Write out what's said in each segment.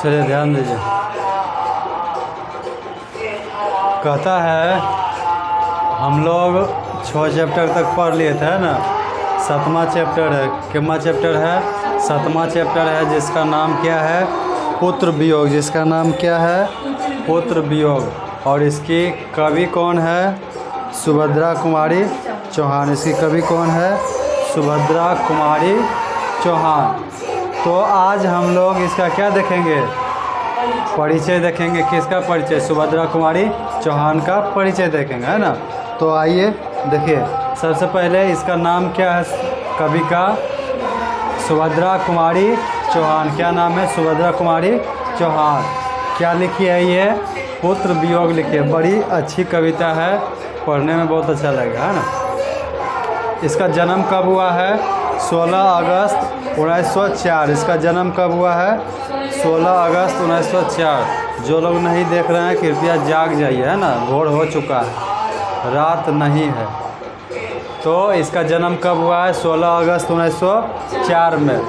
चलिए ध्यान दीजिए। कहता है हम लोग 6 चैप्टर तक पढ़ लिए थे ना। 7वां चैप्टर है। कितना चैप्टर है? 7वां चैप्टर है, जिसका नाम क्या है? पुत्र वियोग। जिसका नाम क्या है? पुत्र वियोग। और इसकी कवि कौन है? सुभद्रा कुमारी चौहान। इसकी कवि कौन है? सुभद्रा कुमारी चौहान। तो आज हम लोग इसका क्या देखेंगे? परिचय देखेंगे। किसका परिचय? सुभद्रा कुमारी चौहान का परिचय देखेंगे, है ना। तो आइए देखिए, सबसे पहले इसका नाम क्या है कवि का? सुभद्रा कुमारी चौहान। क्या नाम है? सुभद्रा कुमारी चौहान। क्या लिखी है ये? पुत्र वियोग लिखी है। बड़ी अच्छी कविता है, पढ़ने में बहुत अच्छा लगेगा, है ना। इसका जन्म कब हुआ है? 16 अगस्त 1904। इसका जन्म कब हुआ है? 16 अगस्त 1904। जो लोग नहीं देख रहे हैं कृपया जाग जाइए, है ना, भोर हो चुका है, रात नहीं है। तो इसका जन्म कब हुआ है? 16 अगस्त 1904 में।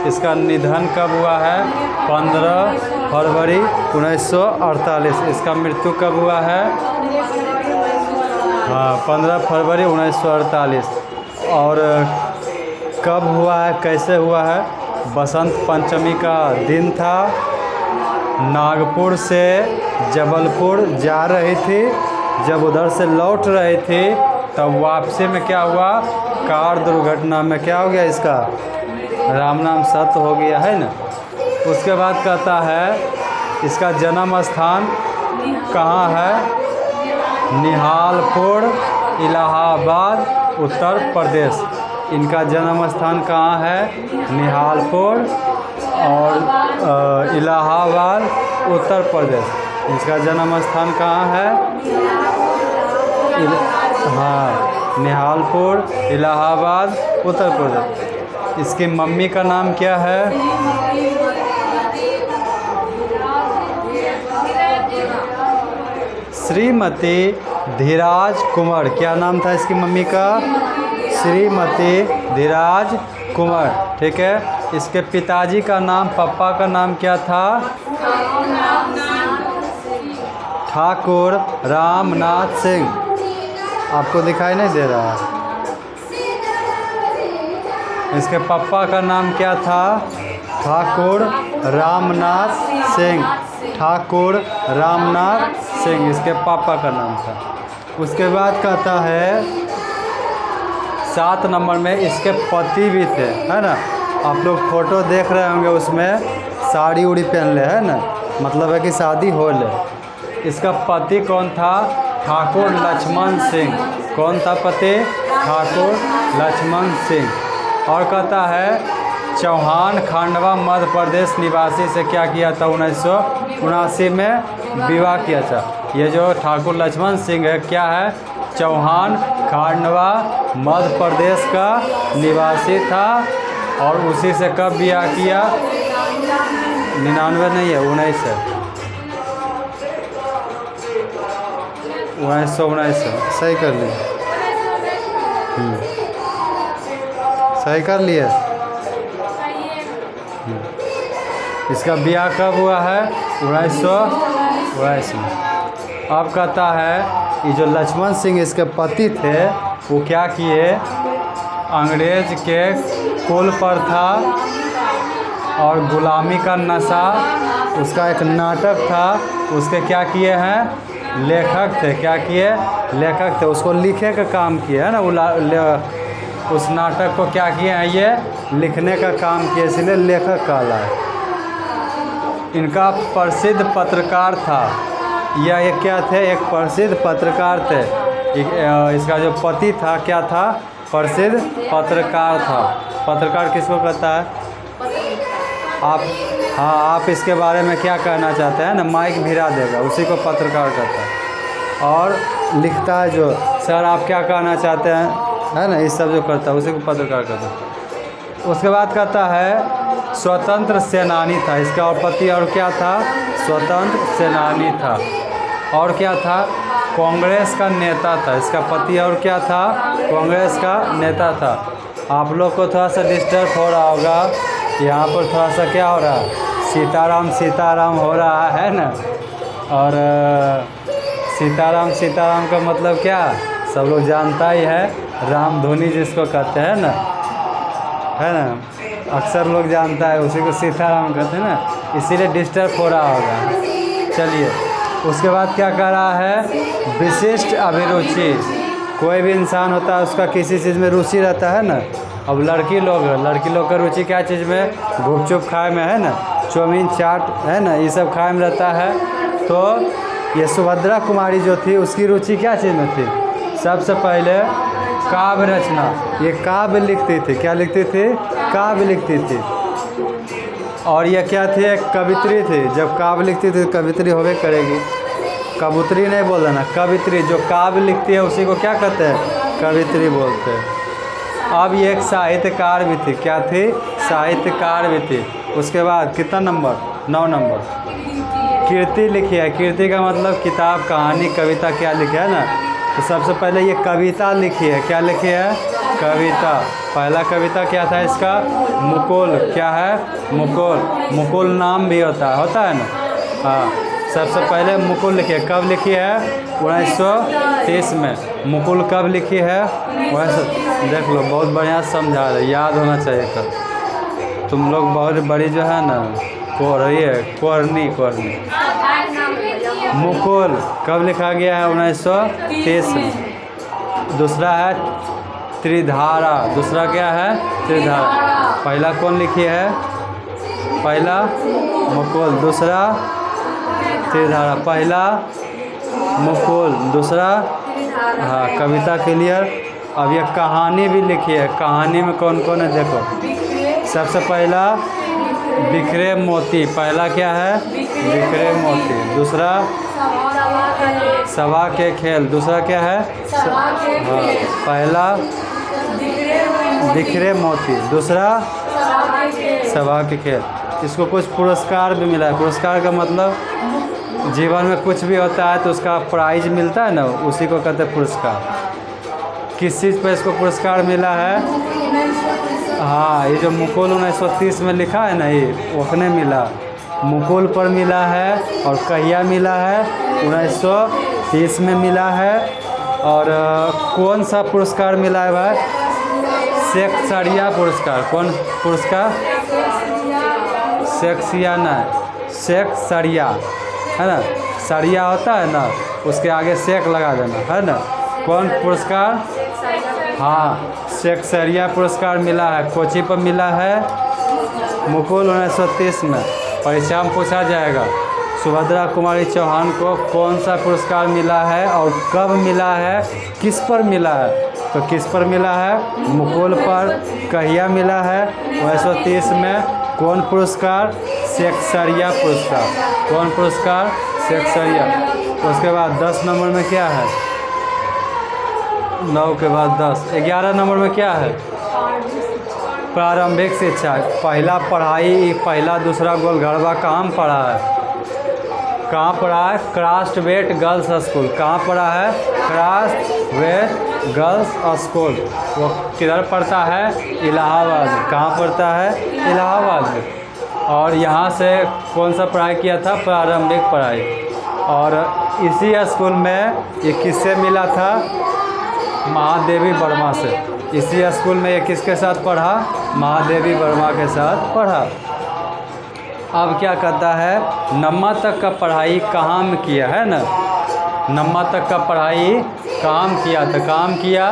इसका निधन कब हुआ है? 15 फरवरी 1948। इसका मृत्यु कब हुआ है? हाँ, 15 फरवरी 1948। और कब हुआ है? कैसे हुआ है? बसंत पंचमी का दिन था। नागपुर से जबलपुर जा रही थी। जब उधर से लौट रही थी तब वापसी में क्या हुआ? कार दुर्घटना में क्या हो गया? इसका राम नाम सत्य हो गया, है ना। उसके बाद कहता है इसका जन्म स्थान कहाँ है? निहालपुर, इलाहाबाद, उत्तर प्रदेश। इनका जन्म स्थान कहाँ है? निहालपुर और इलाहाबाद, उत्तर प्रदेश। इसका जन्म स्थान कहाँ है? हाँ, निहालपुर, इलाहाबाद, उत्तर प्रदेश। इसकी मम्मी का नाम क्या है? श्रीमती धीराज कुंवर। क्या नाम था इसकी मम्मी का? श्रीमती धीराज कुंवर। ठीक है। इसके पिताजी का नाम, पापा का नाम क्या था? ठाकुर रामनाथ सिंह। आपको दिखाई नहीं दे रहा है? इसके पापा का नाम क्या था? ठाकुर रामनाथ सिंह। ठाकुर रामनाथ सिंह इसके पापा का नाम था। उसके बाद कहता है 7 नंबर में इसके पति भी थे, है ना। आप लोग फोटो देख रहे होंगे, उसमें साड़ी उड़ी पहन ले, है ना, मतलब है कि शादी हो ले। इसका पति कौन था? ठाकुर लक्ष्मण सिंह। कौन था पति? ठाकुर लक्ष्मण सिंह। और कहता है चौहान खांडवा मध्य प्रदेश निवासी से क्या किया था? 1979 में विवाह किया था। ये जो ठाकुर लक्ष्मण सिंह है क्या है? चौहान खांडवा मध्य प्रदेश का निवासी था। और उसी से कब विवाह किया? 99 नहीं है, 19 है, 1919 है। सही कर लिए? सही कर लिए। इसका ब्याह कब हुआ है? 1919 में। अब कहता है ये जो लक्ष्मण सिंह इसके पति थे वो क्या किए? अंग्रेज के कुल पर था और गुलामी का नशा उसका एक नाटक था, उसके क्या किए हैं, लेखक थे। क्या किए, लेखक थे। उसको लिखे का काम किए है ना, उस नाटक को क्या किए हैं, ये लिखने का काम किए, इसलिए लेखक कहला है। इनका प्रसिद्ध पत्रकार था, यह एक क्या थे, एक प्रसिद्ध पत्रकार थे। इसका जो पति था क्या था, प्रसिद्ध पत्रकार था। पत्रकार किसको कहता है? आप, हाँ, आप इसके बारे में क्या कहना चाहते हैं ना, माइक भिड़ा देगा, उसी को पत्रकार कहता है। और लिखता है जो, सर आप क्या कहना चाहते हैं, है ना, इस सब जो करता है उसी को पत्रकार कहता है। उसके बाद कहता है स्वतंत्र सेनानी था इसका, और पति और क्या था, स्वतंत्र सेनानी था। और क्या था, कांग्रेस का नेता था इसका पति। और क्या था, कांग्रेस का नेता था। आप लोग को थोड़ा सा डिस्टर्ब हो रहा होगा, यहाँ पर थोड़ा सा क्या हो रहा है, सीताराम सीताराम हो रहा है ना। और सीताराम सीताराम का मतलब क्या, सब लोग जानता ही है, राम धुनी जिसको कहते हैं ना, है ना, अक्सर लोग जानता है, उसी को सीताराम कहते हैं ना, इसीलिए डिस्टर्ब हो रहा होगा। चलिए, उसके बाद क्या कह रहा है, विशिष्ट अभिरुचि। कोई भी इंसान होता है उसका किसी चीज़ में रुचि रहता है ना। अब लड़की लोग का रुचि क्या चीज़ में, गुपचुप खाए में है ना, चाउमीन चाट है ना, ये सब खाए में रहता है। तो ये सुभद्रा कुमारी जो थी उसकी रुचि क्या चीज़ में थी, सबसे पहले काव्य रचना। ये काव्य लिखती थी, क्या लिखती थी, काव्य लिखती थी। और ये क्या थी, एक कवित्री थी। जब काव्य लिखती थी कवित्री होवे करेगी, कबूतरी नहीं बोल देना, कवित्री। जो काव्य लिखती है उसी को क्या कहते हैं, कवित्री बोलते हैं। अब ये एक साहित्यकार भी थी, क्या थी, साहित्यकार भी थी। उसके बाद कितना नंबर, 9 नंबर, कीर्ति लिखी है। कीर्ति का मतलब किताब, कहानी, कविता क्या लिखा है ना। तो सबसे पहले ये कविता लिखी है, क्या लिखी है, कविता। पहला कविता क्या था इसका, मुकुल। क्या है, मुकुल। मुकुल नाम भी होता है ना, हाँ। सबसे पहले मुकुल लिखी है, कब लिखी है, 1930 में। मुकुल कब लिखी है, वैसे देख लो, बहुत बढ़िया समझा रहे, याद होना चाहिए कब। तुम लोग बहुत बड़ी जो है ना, कोरनी। मुकुल कब लिखा गया है, 1930 में। दूसरा है त्रिधारा। दूसरा क्या है, त्रिधारा। पहला कौन लिखी है, पहला मुकुल, दूसरा त्रिधारा। पहला मुकुल, दूसरा, हाँ, कविता क्लियर। अब ये कहानी भी लिखी है। कहानी में कौन कौन है देखो, सबसे पहला बिखरे मोती। पहला क्या है, बिखरे मोती। दूसरा सभा के खेल। दूसरा क्या है, हाँ, पहला बिखरे मोती, दूसरा सभा के खेल। इसको कुछ पुरस्कार भी मिला है। पुरस्कार का मतलब जीवन में कुछ भी होता है तो उसका प्राइज मिलता है ना, उसी को कहते हैं पुरस्कार। किस चीज़ पर इसको पुरस्कार मिला है, हाँ, ये जो मुकुल 1930 में लिखा है ना, ये ओखने मिला, मुकुल पर मिला है। और कहिया मिला है, 1930 में मिला है। और कौन सा पुरस्कार मिला है भाई, शेक्सपियर पुरस्कार। कौन पुरस्कार, शेक्सपियर, शेक्सपियर है ना, सरिया होता है ना, उसके आगे शेक लगा देना, है ना। कौन पुरस्कार, हाँ, शेक्सपियर पुरस्कार मिला है। कोची पर मिला है, मुकुल 1930 में। परीक्षा में पूछा जाएगा, सुभद्रा कुमारी चौहान को कौन सा पुरस्कार मिला है और कब मिला है, किस पर मिला है। तो किस पर मिला है, मुकुल पर। कहिया मिला है, 1930 में। कौन पुरस्कार, शेक्सपियर पुरस्कार। कौन पुरस्कार, शेक्सपियर। उसके बाद 10 नंबर में क्या है, 9 के बाद 10, 11 नंबर में क्या है, प्रारंभिक शिक्षा। पहला पढ़ाई, पहला दूसरा गोलघरवा कहाँ पढ़ा है, कहाँ पढ़ा है, क्रास्टवेट गर्ल्स स्कूल। कहाँ पढ़ा है, क्रास्टवेट गर्ल्स स्कूल। वो किधर पढ़ता है, इलाहाबाद। कहाँ पढ़ता है, इलाहाबाद। और यहाँ से कौन सा पढ़ाई किया था, प्रारंभिक पढ़ाई। और इसी स्कूल में ये किससे मिला था, महादेवी वर्मा से। इसी स्कूल में ये किसके साथ पढ़ा, महादेवी वर्मा के साथ पढ़ा। अब क्या कहता है, नम्मा तक का पढ़ाई कहाँ में किया है ना, नम्मा तक का पढ़ाई काम किया, तो काम किया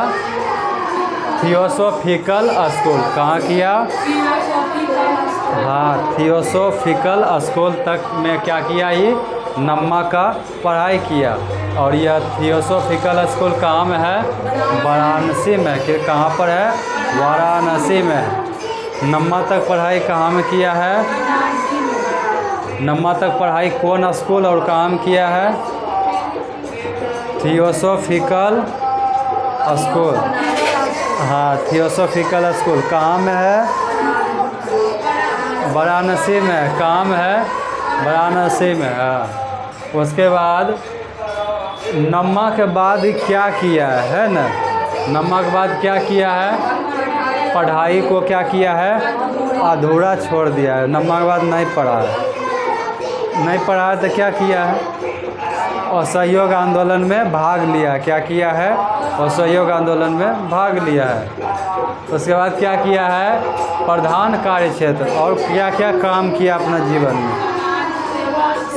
थियोसोफिकल स्कूल, कहाँ किया, हाँ थियोसोफिकल स्कूल तक में क्या किया, ये नम्मा का पढ़ाई किया। और यह थियोसोफिकल स्कूल कहाँ में है, वाराणसी में, कि कहाँ पर है, वाराणसी में है। नम्मा तक पढ़ाई कहाँ में किया है, नम्मा तक पढ़ाई कौन स्कूल और कहाँ में किया है, थियोसोफिकल स्कूल, हाँ थियोसोफिकल स्कूल कहाँ में है, वाराणसी में, कहाँ में है, वाराणसी में, हाँ। उसके बाद नम्मा के बाद क्या किया है ना, नम्मा के बाद क्या किया है, पढ़ाई को क्या किया है, अधूरा छोड़ दिया है। नम्मा के बाद नहीं पढ़ा है, नहीं पढ़ा है तो क्या किया है, असहयोग आंदोलन में भाग लिया, क्या किया है, असहयोग आंदोलन में भाग लिया है। उसके बाद क्या किया है, प्रधान कार्य क्षेत्र, और क्या क्या काम किया अपना जीवन में,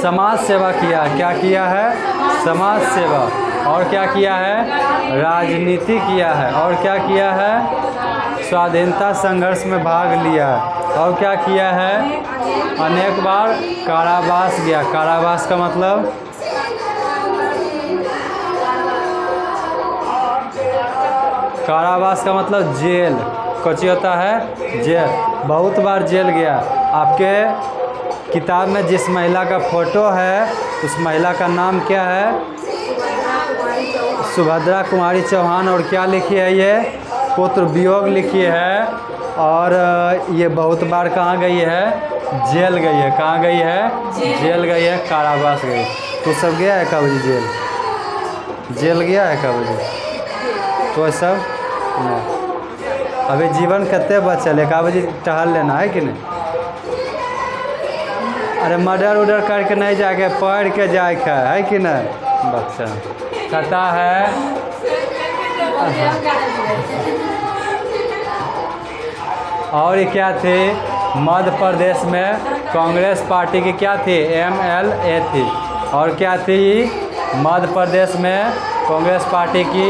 समाज सेवा किया, क्या किया है, समाज सेवा, और क्या किया है, राजनीति किया है, और क्या किया है, स्वाधीनता संघर्ष में भाग लिया, और क्या किया है, अनेक बार कारावास गया। कारावास का मतलब, कारावास का मतलब जेल, कौची होता है, जेल, बहुत बार जेल गया। आपके किताब में जिस महिला का फोटो है उस महिला का नाम क्या है, सुभद्रा कुमारी चौहान, और क्या लिखी है, ये पुत्र वियोग लिखी है। और ये बहुत बार कहाँ गई है, जेल गई है, कहाँ गई है, जेल गई है, कारावास गई। तो सब गया है कभी जेल, जेल गया है कभी, तो सब नहीं। अभी जीवन कते बचल है, का बजे टहल लेना है कि नहीं, अरे मर्डर उडर करके नहीं जाके पढ़ के जाए है कि नहीं। बच्चा कहता है, और ये क्या थे, मध्य प्रदेश में कांग्रेस पार्टी की क्या थी, MLA थी, और क्या थी, मध्य प्रदेश में कांग्रेस पार्टी की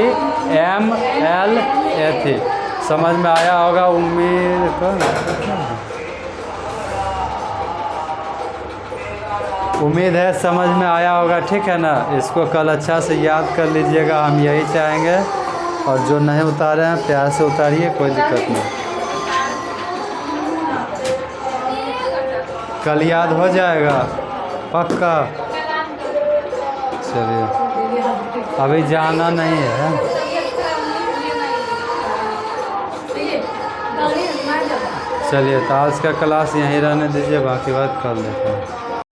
MLA थी। समझ में आया होगा, उम्मीद है समझ में आया होगा, ठीक है ना। इसको कल अच्छा से याद कर लीजिएगा, हम यही चाहेंगे। और जो नहीं उतारे हैं प्यार से उतारिए, कोई दिक्कत नहीं, कल याद हो जाएगा पक्का। चलिए अभी जाना नहीं है, चलिए तो आज का क्लास यहीं रहने दीजिए, बाकी बात कर लेते हैं।